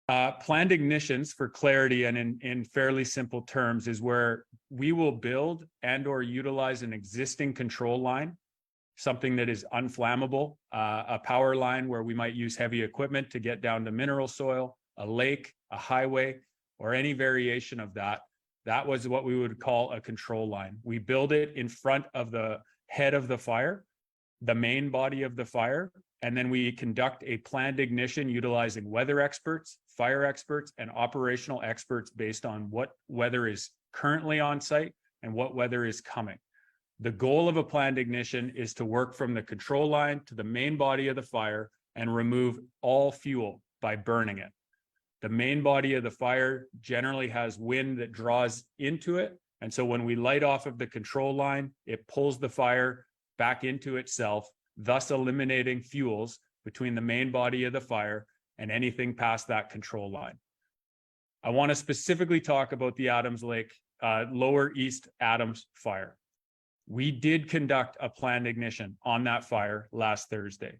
Planned ignitions, for clarity and in fairly simple terms, is where we will build and or utilize an existing control line, something that is unflammable, a power line where we might use heavy equipment to get down to mineral soil, a lake, a highway, or any variation of that. That was what we would call a control line. We build it in front of the head of the fire, the main body of the fire, and then we conduct a planned ignition utilizing weather experts, fire experts, and operational experts based on what weather is currently on site and what weather is coming. The goal of a planned ignition is to work from the control line to the main body of the fire and remove all fuel by burning it. The main body of the fire generally has wind that draws into it. And so when we light off of the control line, it pulls the fire back into itself, thus eliminating fuels between the main body of the fire and anything past that control line. I want to specifically talk about the Adams Lake, Lower East Adams fire. We did conduct a planned ignition on that fire last Thursday.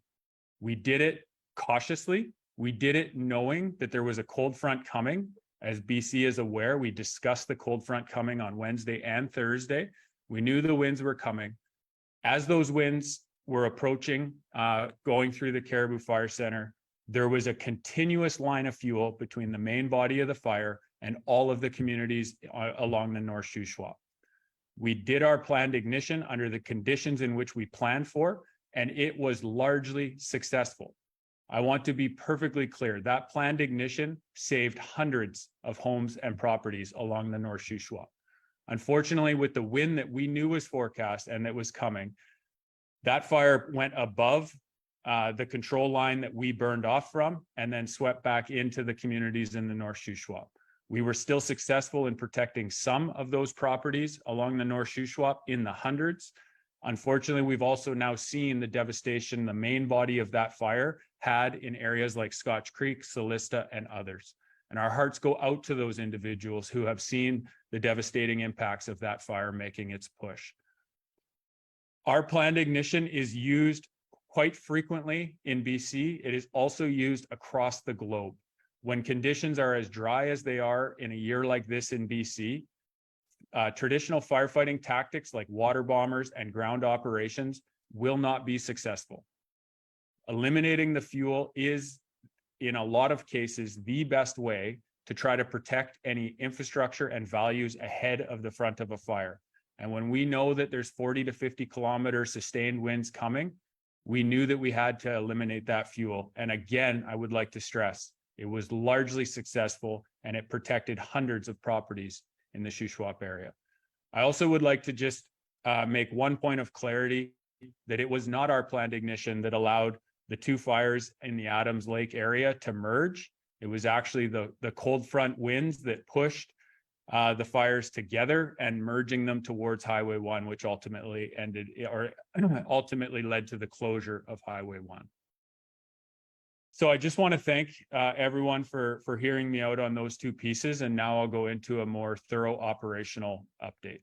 We did it cautiously. We did it knowing that there was a cold front coming. As BC is aware, we discussed the cold front coming on Wednesday and Thursday. We knew the winds were coming. As those winds were approaching, going through the Caribou Fire Center, there was a continuous line of fuel between the main body of the fire and all of the communities along the North Shuswap. We did our planned ignition under the conditions in which we planned for, and it was largely successful. I want to be perfectly clear, that planned ignition saved hundreds of homes and properties along the North Shuswap. Unfortunately, with the wind that we knew was forecast and that was coming, that fire went above the control line that we burned off from and then swept back into the communities in the North Shuswap. We were still successful in protecting some of those properties along the North Shuswap in the hundreds. Unfortunately, we've also now seen the devastation the main body of that fire had in areas like Scotch Creek, Solista, and others. And our hearts go out to those individuals who have seen the devastating impacts of that fire making its push. Our planned ignition is used quite frequently in BC. It is also used across the globe. When conditions are as dry as they are in a year like this in BC, traditional firefighting tactics like water bombers and ground operations will not be successful. Eliminating the fuel is, in a lot of cases, the best way to try to protect any infrastructure and values ahead of the front of a fire. And when we know that there's 40 to 50 kilometer sustained winds coming, we knew that we had to eliminate that fuel. And again, I would like to stress, it was largely successful and it protected hundreds of properties in the Shuswap area. I also would like to just make one point of clarity that it was not our planned ignition that allowed the two fires in the Adams Lake area to merge. It was actually the cold front winds that pushed the fires together and merging them towards Highway 1, which ultimately ultimately led to the closure of Highway 1. So I just want to thank everyone for hearing me out on those two pieces. And now I'll go into a more thorough operational update.